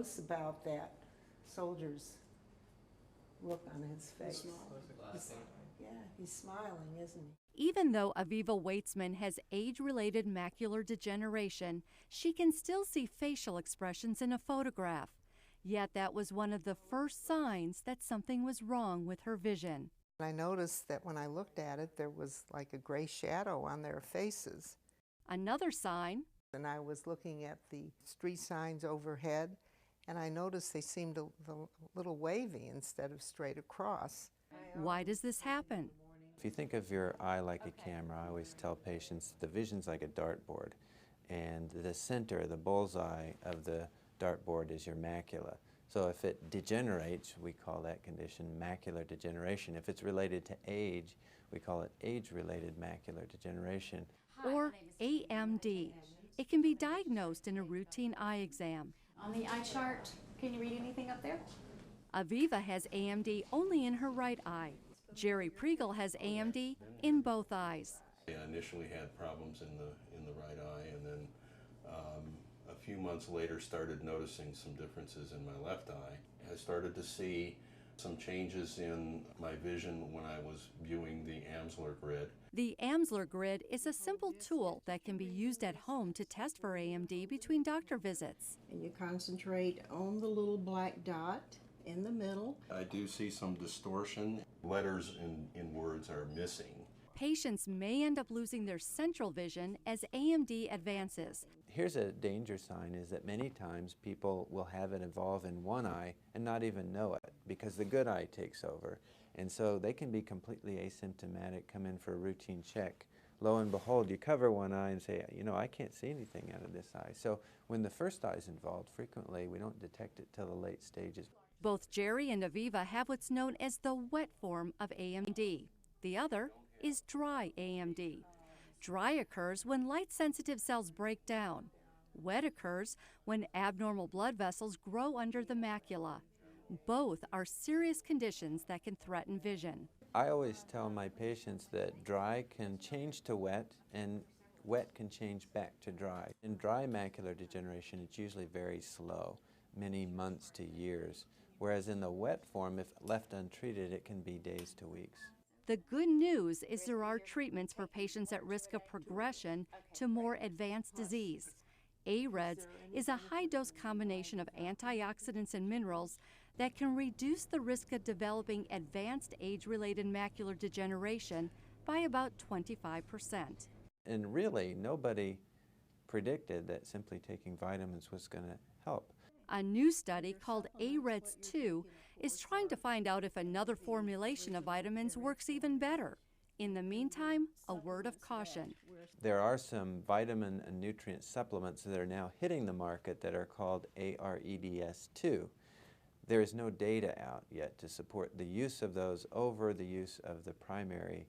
notice about that soldier's look on his face. Yeah, he's smiling, isn't he? Even though Aviva Weitzman has age-related macular degeneration, she can still see facial expressions in a photograph. Yet that was one of the first signs that something was wrong with her vision. I noticed that when I looked at it, there was like a gray shadow on their faces. Another sign. And I was looking at the street signs overhead, and I noticed they seemed a little wavy instead of straight across. Why does this happen? If you think of your eye like a camera, I always tell patients the vision's like a dartboard, and the center, the bullseye of the dartboard is your macula. So if it degenerates, we call that condition macular degeneration. If it's related to age, we call it age-related macular degeneration. Or AMD. It can be diagnosed in a routine eye exam. On the eye chart, can you read anything up there? Aviva has AMD only in her right eye. Jerry Priegel has AMD in both eyes. I initially had problems in the right eye, and then a few months later started noticing some differences in my left eye. I started to see some changes in my vision when I was viewing the Amsler grid. The Amsler grid is a simple tool that can be used at home to test for AMD between doctor visits. And you concentrate on the little black dot in the middle. I do see some distortion. Letters in words are missing. Patients may end up losing their central vision as AMD advances. Here's a danger sign, is that many times people will have it evolve in one eye and not even know it because the good eye takes over. And so they can be completely asymptomatic, come in for a routine check. Lo and behold, you cover one eye and say, you know, I can't see anything out of this eye. So when the first eye is involved, frequently we don't detect it till the late stages. Both Jerry and Aviva have what's known as the wet form of AMD. The other is dry AMD. Dry occurs when light-sensitive cells break down. Wet occurs when abnormal blood vessels grow under the macula. Both are serious conditions that can threaten vision. I always tell my patients that dry can change to wet and wet can change back to dry. In dry macular degeneration, it's usually very slow, many months to years. Whereas in the wet form, if left untreated, it can be days to weeks. The good news is there are treatments for patients at risk of progression to more advanced disease. AREDS is a high-dose combination of antioxidants and minerals that can reduce the risk of developing advanced age-related macular degeneration by about 25%. And really, nobody predicted that simply taking vitamins was going to help. A new study called AREDS-2 is trying to find out if another formulation of vitamins works even better. In the meantime, a word of caution. There are some vitamin and nutrient supplements that are now hitting the market that are called AREDS-2. There is no data out yet to support the use of those over the use of the primary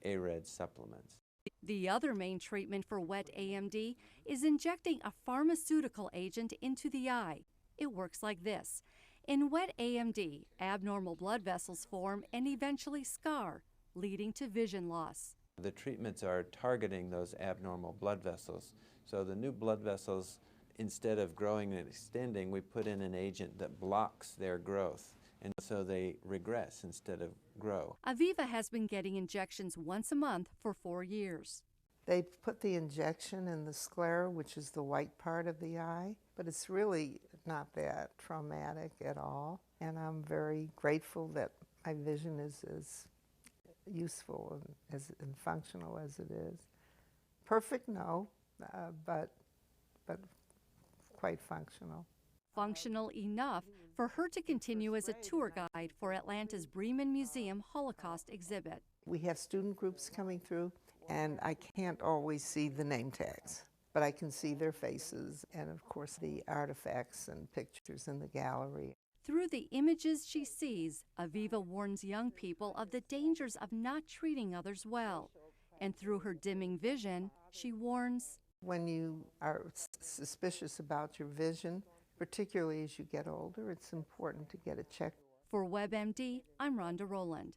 AREDS supplements. The other main treatment for wet AMD is injecting a pharmaceutical agent into the eye. It works like this. In wet AMD, abnormal blood vessels form and eventually scar, leading to vision loss. The treatments are targeting those abnormal blood vessels. So the new blood vessels, instead of growing and extending, we put in an agent that blocks their growth. And so they regress instead of grow. Aviva has been getting injections once a month for 4 years. They put the injection in the sclera, which is the white part of the eye, but it's really not that traumatic at all. And I'm very grateful that my vision is as useful and functional as it is. Perfect, no, but quite functional. Functional enough for her to continue as a tour guide for Atlanta's Bremen Museum Holocaust exhibit. We have student groups coming through, and I can't always see the name tags, but I can see their faces and, of course, the artifacts and pictures in the gallery. Through the images she sees, Aviva warns young people of the dangers of not treating others well. And through her dimming vision, she warns, when you are suspicious about your vision, particularly as you get older, it's important to get it checked. For WebMD, I'm Rhonda Rowland.